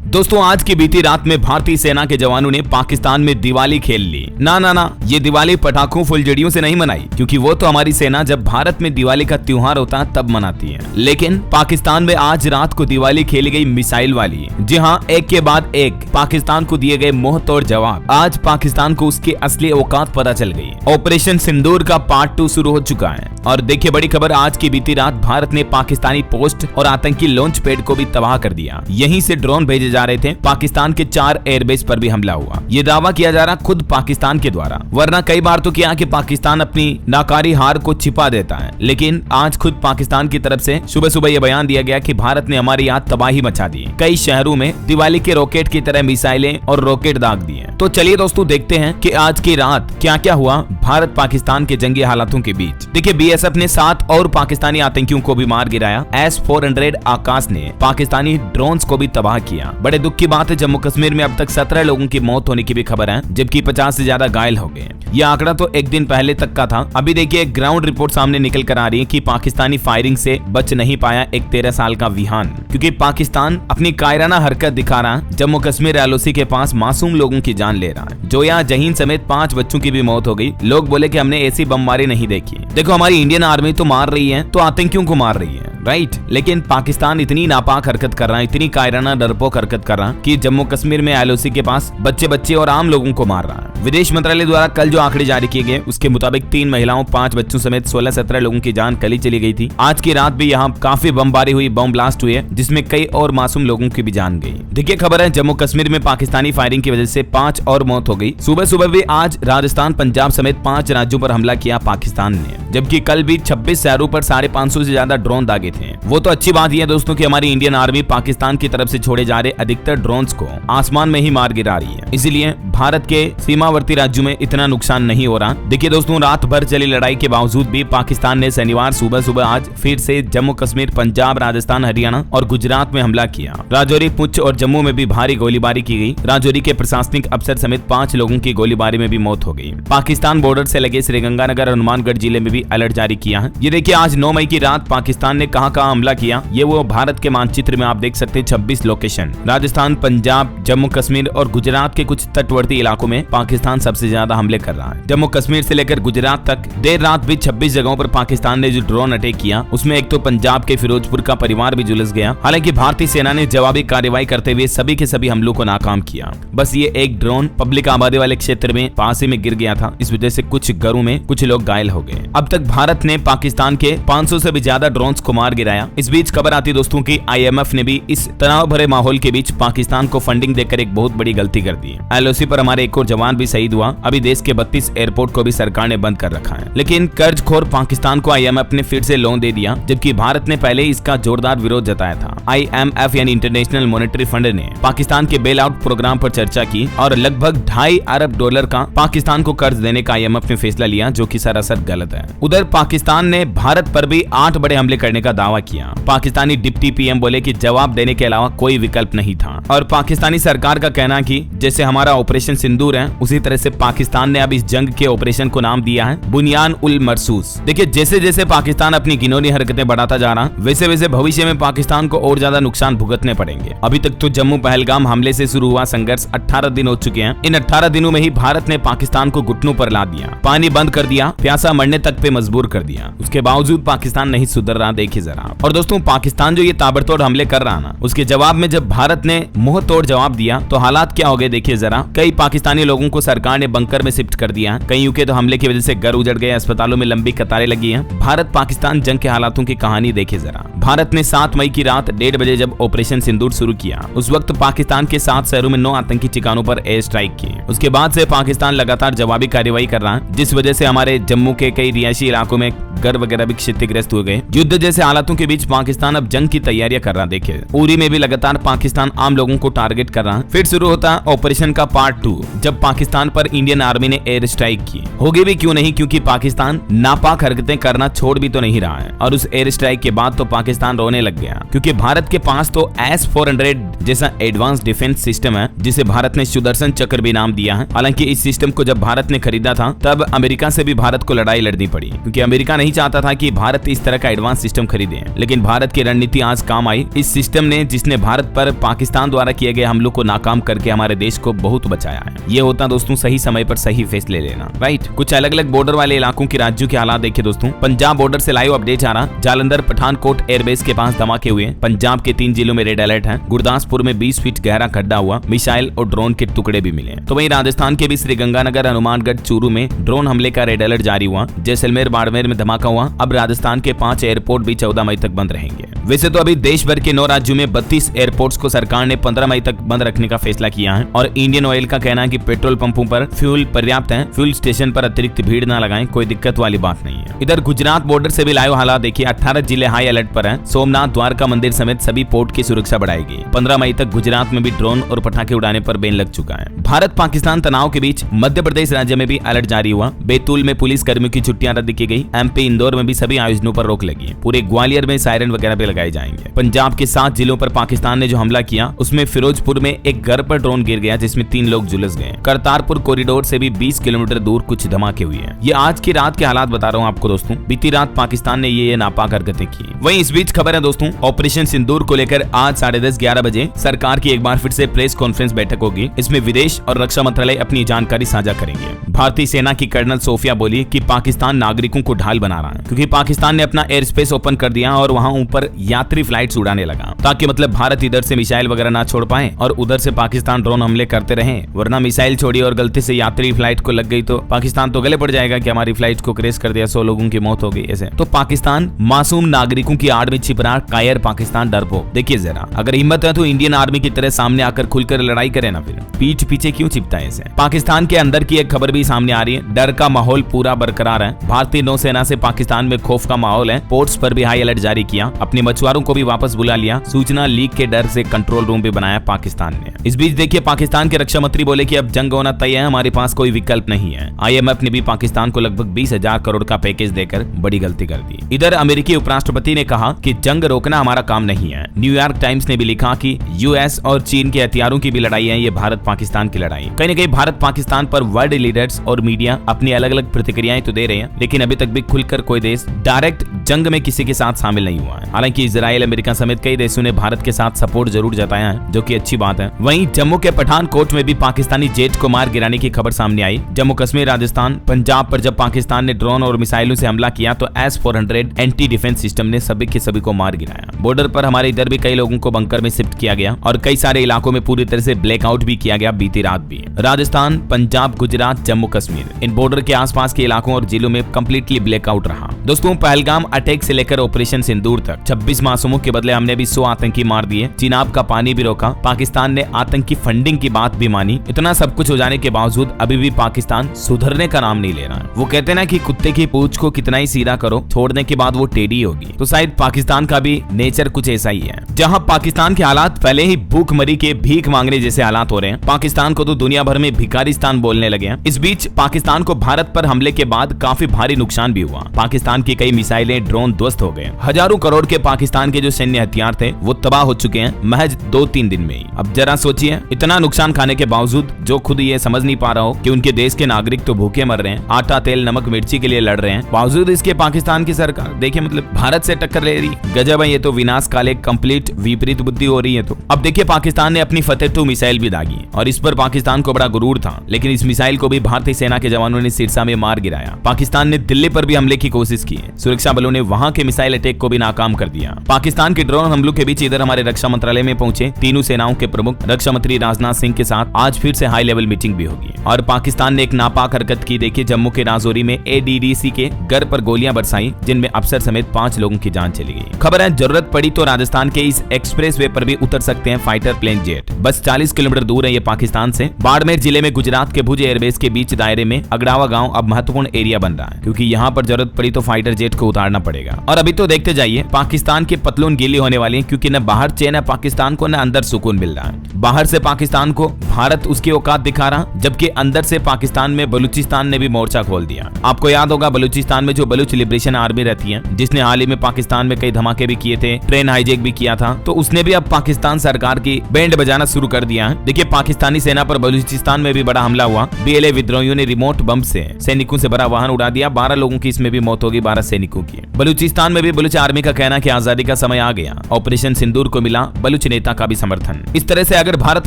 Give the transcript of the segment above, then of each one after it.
दोस्तों आज की बीती रात में भारतीय सेना के जवानों ने पाकिस्तान में दिवाली खेल ली। ना, ये दिवाली पटाखों फुलझड़ियों से नहीं मनाई, क्योंकि वो तो हमारी सेना जब भारत में दिवाली का त्योहार होता है तब मनाती है। लेकिन पाकिस्तान में आज रात को दिवाली खेली गई मिसाइल वाली। जी हाँ, एक के बाद एक पाकिस्तान को दिए गए मुंह तोड़ जवाब। आज पाकिस्तान को उसकी असली औकात पता चल गई। ऑपरेशन सिंदूर का पार्ट 2 शुरू हो चुका है। और देखिए बड़ी खबर, आज की बीती रात भारत ने पाकिस्तानी पोस्ट और आतंकी लॉन्च पैड को भी तबाह कर दिया। यहीं से ड्रोन भेजे जा रहे थे। पाकिस्तान के 4 एयरबेस पर भी हमला हुआ। ये दावा किया जा रहा खुद पाकिस्तान के द्वारा, वरना कई बार तो किया कि पाकिस्तान अपनी नाकारी हार को छिपा देता है। लेकिन आज खुद पाकिस्तान की तरफ से सुबह सुबह यह बयान दिया गया कि भारत ने हमारी यहाँ तबाही मचा दी। कई शहरों में दिवाली के रॉकेट की तरह मिसाइलें और रॉकेट दाग दिए। तो चलिए दोस्तों देखते हैं कि आज की रात क्या क्या हुआ भारत पाकिस्तान के जंगी हालातों के बीच। देखिए बीएसएफ ने 7 और पाकिस्तानी आतंकियों को भी मार गिराया। S-400 आकाश ने पाकिस्तानी ड्रोन्स को भी तबाह किया। बड़े दुख की बात है, जम्मू कश्मीर में अब तक 17 लोगों की मौत होने की भी खबर है, जबकि 50 से ज्यादा घायल हो गए। यह आंकड़ा तो एक दिन पहले तक का था। अभी देखिए एक ग्राउंड रिपोर्ट सामने निकल कर आ रही है कि पाकिस्तानी फायरिंग से बच नहीं पाया एक 13 साल का विहान, क्योंकि पाकिस्तान अपनी कायराना हरकत दिखा रहा है। जम्मू कश्मीर LOC के पास मासूम लोगों की जान ले रहा है। जोया जहीन समेत 5 बच्चों की भी मौत हो गई। लोग बोले कि हमने ऐसी बमबारी नहीं देखी। देखो हमारी इंडियन आर्मी तो मार रही है तो आतंकियों को मार रही है, राइट। लेकिन पाकिस्तान इतनी नापाक हरकत कर रहा है, इतनी कायराना डरपोक हरकत कर रहा है कि जम्मू कश्मीर में LOC के पास बच्चे और आम लोगों को मार रहा है। विदेश मंत्रालय द्वारा कल जो आंकड़े जारी किए गए उसके मुताबिक 3 महिलाओं 5 बच्चों समेत 16-17 लोगों की जान कल ही चली गई थी। आज की रात भी यहाँ काफी बमबारी हुई, बम ब्लास्ट हुए, जिसमें कई और मासूम लोगों की भी जान गई। देखिए खबर है, जम्मू कश्मीर में पाकिस्तानी फायरिंग की वजह से 5 और मौत हो गई। सुबह भी आज राजस्थान, पंजाब समेत 5 राज्यों पर हमला किया पाकिस्तान ने, जबकि कल भी 26 शहरों पर 550 से ज्यादा ड्रोन दागे थे। वो तो अच्छी बात यह है दोस्तों कि हमारी इंडियन आर्मी पाकिस्तान की तरफ से छोड़े जा रहे अधिकतर ड्रोन्स को आसमान में ही मार गिरा रही है, इसीलिए भारत के सीमावर्ती राज्यों में इतना नुकसान नहीं हो रहा। देखिए दोस्तों, रात भर चली लड़ाई के बावजूद भी पाकिस्तान ने शनिवार सुबह आज फिर से जम्मू कश्मीर, पंजाब, राजस्थान, हरियाणा और गुजरात में हमला किया। राजौरी, पुंछ और जम्मू में भी भारी गोलीबारी की गई। राजौरी के प्रशासनिक अफसर समेत 5 लोगों की गोलीबारी में भी मौत हो गई। पाकिस्तान बॉर्डर से लगे श्रीगंगानगर और हनुमानगढ़ जिले में भी अलर्ट जारी किया है। ये देखिए आज 9 मई की रात पाकिस्तान ने कहां हमला किया, ये वो भारत के मानचित्र में आप देख सकते हैं 26 लोकेशन। राजस्थान, पंजाब, जम्मू कश्मीर और गुजरात के कुछ तटवर्ती इलाकों में पाकिस्तान सबसे ज्यादा हमले कर रहा है। जम्मू कश्मीर से लेकर गुजरात तक देर रात भी 26 जगहों पर पाकिस्तान ने जो ड्रोन अटैक किया, उसमें एक तो पंजाब के फिरोजपुर का परिवार भी झुलस गया। हालांकि भारतीय सेना ने जवाबी कार्रवाई करते हुए सभी के सभी हमलों को नाकाम किया। बस ये एक ड्रोन पब्लिक आबादी वाले क्षेत्र में पास में गिर गया था, इस वजह से कुछ घरों में कुछ लोग घायल हो गए। अब तक भारत ने पाकिस्तान के 500 से भी ज्यादा ड्रोन्स को मार गिराया। इस बीच खबर आती दोस्तों की IMF ने भी इस तनाव भरे माहौल के बीच पाकिस्तान को फंडिंग देकर एक बहुत बड़ी गलती कर दी है। LOC पर हमारे एक और जवान भी शहीद हुआ। अभी देश के 32 एयरपोर्ट को भी सरकार ने बंद कर रखा है। लेकिन कर्जखोर पाकिस्तान को IMF ने फिर से लोन दे दिया, जबकि भारत ने पहले इसका जोरदार विरोध जताया था। IMF यानी इंटरनेशनल मॉनेटरी फंड ने पाकिस्तान के बेल आउट प्रोग्राम पर चर्चा की और लगभग $2.5 अरब का पाकिस्तान को कर्ज देने का IMF ने फैसला लिया, जो कि सरासर गलत है। उधर पाकिस्तान ने भारत पर भी 8 बड़े हमले करने का दावा किया। पाकिस्तानी डिप्टी PM बोले कि जवाब देने के अलावा कोई विकल्प नहीं था। और पाकिस्तानी सरकार का कहना कि जैसे हमारा ऑपरेशन सिंदूर है, उसी तरह से पाकिस्तान ने अब इस जंग के ऑपरेशन को नाम दिया है बुनियान उल मरसूस। देखिए जैसे जैसे पाकिस्तान अपनी घिनौनी हरकतें बढ़ाता जा रहा, वैसे वैसे भविष्य में पाकिस्तान को और ज्यादा नुकसान भुगतने पड़ेंगे। अभी तक तो जम्मू पहलगाम हमले से शुरू हुआ संघर्ष 18 दिन हो चुके हैं। इन 18 दिनों में ही भारत ने पाकिस्तान को घुटनों पर ला दिया, पानी बंद कर दिया, प्यासा मरने तक पे मजबूर कर दिया। उसके बावजूद पाकिस्तान नहीं सुधर रहा, देखिए जरा। और दोस्तों पाकिस्तान जो ये ताबड़तोड़ हमले कर रहा ना, उसके जवाब में जब भारत ने मुंह तोड़ जवाब दिया तो हालात क्या हो गए देखिए जरा। कई पाकिस्तानी लोगों को सरकार ने बंकर में शिफ्ट कर दिया। कईयों के तो हमले की वजह से घर उजड़ गए, अस्पतालों में लंबी कतारें लगी हैं। भारत पाकिस्तान जंग के हालातों की कहानी देखिए जरा। भारत ने 7 मई की रात 1:30 बजे जब ऑपरेशन सिंदूर शुरू किया, उस वक्त पाकिस्तान के 7 शहरों में 9 आतंकी ठिकानों पर एयर स्ट्राइक की। उसके बाद से पाकिस्तान लगातार जवाबी कार्रवाई कर रहा है, जिस वजह से हमारे जम्मू के कई रिहायशी इलाकों में घर वगैरह भी क्षतिग्रस्त हो गए। युद्ध जैसे हालातों के बीच पाकिस्तान अब जंग की तैयारियां कर रहा। देखिए उरी में भी लगातार पाकिस्तान आम लोगों को टारगेट कर रहा। फिर शुरू होता है ऑपरेशन का पार्ट 2, जब पाकिस्तान पर इंडियन आर्मी ने एयर स्ट्राइक की। होगी भी क्यों नहीं, क्योंकि पाकिस्तान नापाक हरकतें करना छोड़ भी तो नहीं रहा है। और उस एयर स्ट्राइक के बाद तो पाकिस्तान रोने लग गया, क्योंकि भारत के पास तो S-400 जैसा एडवांस डिफेंस सिस्टम है, जिसे भारत ने सुदर्शन चक्र भी नाम दिया है। हालांकि इस सिस्टम को जब भारत ने खरीदा था तब अमेरिका से भी भारत को लड़ाई लड़नी पड़ी, क्योंकि अमेरिका नहीं नहीं चाहता था कि भारत इस तरह का एडवांस सिस्टम खरीदे, लेकिन भारत की रणनीति आज काम आई। इस सिस्टम ने जिसने भारत पर पाकिस्तान द्वारा किए गए हमलों को नाकाम करके हमारे देश को बहुत बचाया है। ये होता दोस्तों सही समय पर सही फैसले लेना, राइट। कुछ अलग अलग बॉर्डर वाले इलाकों के राज्यों के हालात देखिए दोस्तों। पंजाब बॉर्डर से लाइव अपडेट आ रहा, जालंधर पठानकोट एयरबेस के पास धमाके हुए। पंजाब के 3 जिलों में रेड अलर्ट है। गुरदासपुर में 20 फीट गहरा खड्डा हुआ, मिसाइल और ड्रोन के टुकड़े भी मिले। तो वहीं राजस्थान के भी श्रीगंगानगर, हनुमानगढ़, चूरू में ड्रोन हमले का रेड अलर्ट जारी हुआ। जैसलमेर, बाड़मेर में धमाका हुआ। अब राजस्थान के 5 एयरपोर्ट भी 14 मई तक बंद रहेंगे। वैसे तो अभी देश भर के 9 राज्यों में 32 एयरपोर्ट्स को सरकार ने 15 मई तक बंद रखने का फैसला किया है। और इंडियन ऑयल का कहना है कि पेट्रोल पंपों पर फ्यूल पर्याप्त है, फ्यूल स्टेशन पर अतिरिक्त भीड़ न लगाएं, कोई दिक्कत वाली बात नहीं है। इधर गुजरात बॉर्डर से भी लाइव हालात देखिए। 18 जिले हाई अलर्ट पर हैं। सोमनाथ, द्वारका मंदिर समेत सभी पोर्ट की सुरक्षा बढ़ाएगी। 15 मई तक गुजरात में भी ड्रोन और पटाखे उड़ाने पर बैन लग चुका है। भारत पाकिस्तान तनाव के बीच मध्य प्रदेश राज्य में भी अलर्ट जारी हुआ। बैतूल में पुलिस कर्मियों की छुट्टियां रद्द की गई। एमपी इंदौर में भी सभी आयोजनों पर रोक लगी। पूरे ग्वालियर में सायरन वगैरह भी लगाए जाएंगे। पंजाब के 7 जिलों पर पाकिस्तान ने जो हमला किया उसमें फिरोजपुर में एक घर पर ड्रोन गिर गया जिसमें 3 लोग झुलस गए। करतारपुर कॉरिडोर से भी 20 किलोमीटर दूर कुछ धमाके हुए हैं। ये आज की रात के हालात बता रहा हूँ आपको दोस्तों। बीती रात पाकिस्तान ने ये नापाक हरकतें की। वहीं इस बीच खबर है दोस्तों, ऑपरेशन सिंदूर को लेकर आज 10:30-11 बजे सरकार की एक बार फिर से प्रेस कॉन्फ्रेंस बैठक होगी। इसमें विदेश और रक्षा मंत्रालय अपनी जानकारी साझा करेंगे। भारतीय सेना की कर्नल सोफिया बोली कि पाकिस्तान नागरिकों को ढाल बना रहा है, क्योंकि पाकिस्तान ने अपना एयर स्पेस ओपन कर दिया और वहां ऊपर यात्री फ्लाइट्स उड़ाने लगा, ताकि मतलब भारत इधर से मिसाइल वगैरह ना छोड़ पाए और उधर से पाकिस्तान ड्रोन हमले करते रहे। वरना मिसाइल छोड़ी और गलती से यात्री फ्लाइट को लग गई तो पाकिस्तान तो गले पड़ जाएगा कि हमारी फ्लाइट को क्रैश कर दिया, 100 लोगों की मौत हो गई। ऐसे तो पाकिस्तान मासूम नागरिकों की आड़ में छिप रहा कायर पाकिस्तान डरपोक। देखिए जरा, अगर हिम्मत है तो इंडियन आर्मी की तरह सामने आकर खुलकर लड़ाई करे ना, फिर पीठ पीछे क्यों छिपता है ऐसे। पाकिस्तान के अंदर की एक खबर भी सामने आ रही है। डर का माहौल पूरा बरकरार है। भारतीय नौसेना से पाकिस्तान में खौफ का माहौल है। पोर्ट्स पर भी हाई अलर्ट जारी किया। अपने मछुआरों को भी वापस बुला लिया। सूचना लीक के डर से कंट्रोल रूम भी बनाया पाकिस्तान ने। इस बीच देखिए, पाकिस्तान के रक्षा मंत्री बोले कि अब जंग होना तय है, हमारे पास कोई विकल्प नहीं है। IMF ने भी पाकिस्तान को लगभग 20,000 करोड़ का पैकेज देकर बड़ी गलती कर दी। इधर अमेरिकी उपराष्ट्रपति ने कहा कि जंग रोकना हमारा काम नहीं है। न्यूयॉर्क टाइम्स ने भी लिखा कि US और चीन के हथियारों की भी लड़ाई है, ये भारत पाकिस्तान की लड़ाई। कहीं न कहीं भारत पाकिस्तान पर वर्ल्ड लीडर्स और मीडिया अपनी अलग अलग प्रतिक्रियाएं तो दे रहे हैं, लेकिन अभी तक भी खुलकर कोई देश डायरेक्ट जंग में किसी के साथ शामिल नहीं हुआ है। हालांकि इजराइल, अमेरिका समेत कई देशों ने भारत के साथ सपोर्ट जरूर जताया है, जो कि अच्छी बात है। वहीं जम्मू के पठानकोट में भी पाकिस्तानी जेट को मार गिराने की खबर सामने आई। जम्मू कश्मीर, राजस्थान, पंजाब पर जब पाकिस्तान ने ड्रोन और मिसाइलों से हमला किया तो S-400 एंटी डिफेंस सिस्टम ने सभी के सभी को मार गिराया। बॉर्डर पर हमारे इधर भी कई लोगों को बंकर में शिफ्ट किया गया और कई सारे इलाकों में पूरी तरह से ब्लैकआउट भी किया गया बीती रात भी। राजस्थान, पंजाब, गुजरात, जम्मू कश्मीर, इन बॉर्डर के आसपास के इलाकों और जिलों में कंप्लीटली ब्लैकआउट रहा। दोस्तों, पहलगाम अटैक से लेकर ऑपरेशन सिंदूर तक 26 मासूमों के बदले हमने भी 100 आतंकी मार दिए। चिनाब का पानी भी रोका। पाकिस्तान ने आतंकी फंडिंग की बात भी मानी। इतना सब कुछ हो जाने के बावजूद अभी भी पाकिस्तान सुधरने का नाम नहीं ले रहा है। वो कहते हैं ना कि कुत्ते की पूंछ को कितना ही सीधा करो, छोड़ने के बाद वो टेढ़ी होगी। तो शायद पाकिस्तान का भी नेचर कुछ ऐसा ही है। जहां पाकिस्तान के हालात पहले ही भूखमरी के भीख मांगने जैसे हालात हो रहे हैं, पाकिस्तान को तो दुनिया भर में भिखारिस्तान बोलने लगे हैं। इस बीच पाकिस्तान को भारत पर हमले के बाद काफी भारी नुकसान भी हुआ। पाकिस्तान की कई मिसाइलें, ड्रोन ध्वस्त हो गए। हजारों करोड़ के पाकिस्तान के जो सैन्य हथियार थे वो तबाह हो चुके हैं महज 2-3 दिन में ही। अब जरा सोचिए, इतना नुकसान खाने के बावजूद जो खुद ये समझ नहीं पा रहा हो कि उनके देश के नागरिक तो भूखे मर रहे हैं, आटा, तेल, नमक, मिर्ची के लिए लड़ रहे हैं, बावजूद इसके पाकिस्तान की सरकार देखिए मतलब भारत से टक्कर ले रही। गजब है, ये तो विनाश काल एक कंप्लीट विपरीत बुद्धि हो रही है। तो अब देखिए, पाकिस्तान ने अपनी फतेह 2 मिसाइल भी दागी और इस पर पाकिस्तान को बड़ा गुरूर था, लेकिन इस मिसाइल को भी भारतीय सेना के जवानों ने सिरसा में मार गिराया। पाकिस्तान ने दिल्ली पर भी हमले की कोशिश की। सुरक्षा बलों ने वहां के मिसाइल अटैक को भी नाकाम कर दिया। पाकिस्तान के ड्रोन हमलों के बीच इधर हमारे रक्षा मंत्रालय में पहुंचे तीनों सेनाओं के प्रमुख रक्षा मंत्री राजनाथ सिंह के साथ आज फिर से हाई लेवल मीटिंग भी होगी। और पाकिस्तान ने एक नापाक हरकत की। देखिए, जम्मू के राजौरी में ADDC के घर पर गोलियां बरसाई, जिनमें अफसर समेत 5 लोगों की जान चली गई। खबर है, जरूरत पड़ी तो राजस्थान के इस एक्सप्रेस वे पर भी उतर सकते हैं फाइटर प्लेन जेट। बस 40 किलोमीटर दूर है ये पाकिस्तान से। बाड़मेर जिले में गुजरात के भुज एयरबेस के बीच दायरे में अगड़ावा गांव अब महत्वपूर्ण एरिया बन रहा है, क्योंकि यहाँ पर जरूरत पड़ी तो फाइटर जेट को उतारना पड़ेगा। और अभी तो देखते जाइए, पाकिस्तान पाकिस्तान के पतलून गीली होने वाली है, क्योंकि न बाहर चैन है पाकिस्तान को, न अंदर सुकून मिल रहा है। बाहर से पाकिस्तान को भारत उसकी औकात दिखा रहा, जबकि अंदर से पाकिस्तान में बलूचिस्तान ने भी मोर्चा खोल दिया। आपको याद होगा बलूचिस्तान में जो बलूच लिबरेशन आर्मी रहती है, जिसने हाल ही में पाकिस्तान में कई धमाके भी किए थे, ट्रेन हाईजैक भी किया था, तो उसने भी अब पाकिस्तान सरकार की बैंड बजाना शुरू कर दिया है। देखिए पाकिस्तानी सेना पर बलूचिस्तान में भी बड़ा हमला हुआ। बीएलए विद्रोहियों ने रिमोट बम से सैनिकों से भरा वाहन उड़ा दिया। 12 लोगों की इसमें भी मौत होगी, 12 सैनिकों की। बलूचिस्तान में भी बलूच आर्मी का कहना कि आजादी का समय आ गया। ऑपरेशन सिंदूर को मिला बलूच नेता का भी समर्थन। इस तरह से अगर भारत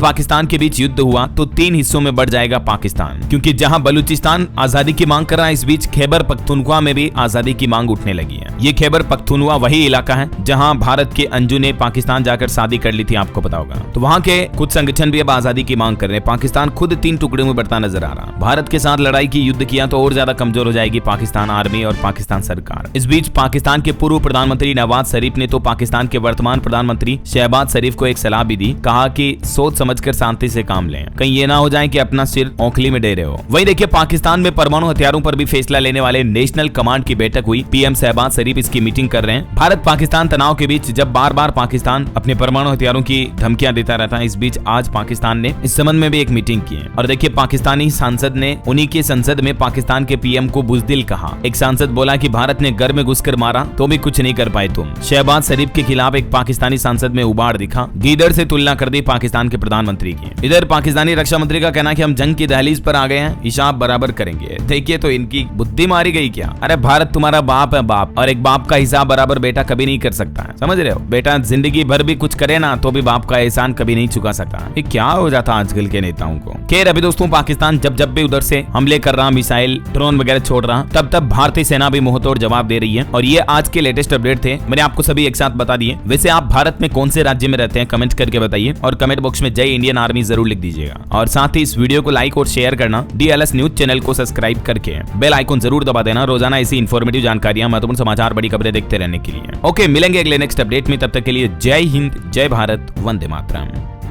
पाकिस्तान के बीच युद्ध हुआ तो 3 हिस्सों में बढ़ जाएगा पाकिस्तान, क्योंकि जहां बलूचिस्तान आजादी की मांग कर रहा है, इस बीच खैबर पख्तूनख्वा में भी आजादी की मांग उठने लगी है। ये खैबर पख्तूनख्वा वही इलाका है जहां भारत के अंजू ने पाकिस्तान जाकर शादी कर ली थी, आपको पता होगा। तो वहां के कुछ संगठन भी अब आजादी की मांग कर रहे हैं। पाकिस्तान खुद 3 टुकड़ों में बढ़ता नजर आ रहा। भारत के साथ लड़ाई की युद्ध किया तो और ज्यादा कमजोर हो जाएगी पाकिस्तान आर्मी और पाकिस्तान सरकार। इस बीच पाकिस्तान के पूर्व प्रधानमंत्री नवाज शरीफ ने तो पाकिस्तान के वर्तमान प्रधानमंत्री शहबाज शरीफ को एक सलाह भी दी। कहा कि सोच समझकर शांति से काम लें, कहीं ये ना हो जाए कि अपना सिर औखली में डेरे हो। वहीं देखिए पाकिस्तान में परमाणु हथियारों पर भी फैसला लेने वाले नेशनल कमांड की बैठक हुई। पीएम शहबाज शरीफ इसकी मीटिंग कर रहे हैं। भारत पाकिस्तान तनाव के बीच जब बार बार पाकिस्तान अपने परमाणु हथियारों की धमकियां देता रहता है, इस बीच आज पाकिस्तान ने इस संबंध में भी एक मीटिंग की है। और देखिए पाकिस्तानी सांसद ने उन्हीं के संसद में पाकिस्तान के पीएम को बुजदिल कहा। एक सांसद बोला कि भारत ने घर में घुसकर मारा तो भी कुछ नहीं कर पाए तुम। शहबाज शरीफ के खिलाफ एक पाकिस्तानी सांसद में उबाड़ दिखा। गीदड़ से तुलना कर दी पाकिस्तान के प्रधानमंत्री की। इधर पाकिस्तानी रक्षा मंत्री का कहना कि हम जंग की दहलीज पर आ गए हैं, हिसाब बराबर करेंगे। देखिए तो इनकी बुद्धि मारी गई क्या। अरे भारत तुम्हारा बाप है बाप, और एक बाप का हिसाब बराबर बेटा कभी नहीं कर सकता है, समझ रहे हो। बेटा जिंदगी भर भी कुछ करे ना तो भी बाप का एहसान कभी नहीं चुका सकता। ये क्या हो जाता आजकल के नेताओं को। खैर अभी दोस्तों पाकिस्तान जब भी उधर से हमले कर रहा, मिसाइल ड्रोन वगैरह छोड़ रहा, तब भारतीय सेना भी मुंहतोड़ जवाब दे रही है। और ये आज के लेटेस्ट अपडेट थे, मैंने आपको सभी एक साथ बता दिए। वैसे आप भारत में कौन से राज्य में रहते हैं कमेंट करके बताइए, और कमेंट बॉक्स में जय इंडियन आर्मी जरूर लिख दीजिएगा। और साथ ही इस वीडियो को लाइक और शेयर करना, DLS न्यूज चैनल को सब्सक्राइब करके बेल आइकन जरूर दबा देना, रोजाना ऐसी इंफॉर्मेटिव जानकारियां, महत्वपूर्ण समाचार, बड़ी खबरें देखते रहने के लिए। ओके, मिलेंगे अगले नेक्स्ट अपडेट में, तब तक के लिए जय हिंद, जय भारत, वंदे मातरम।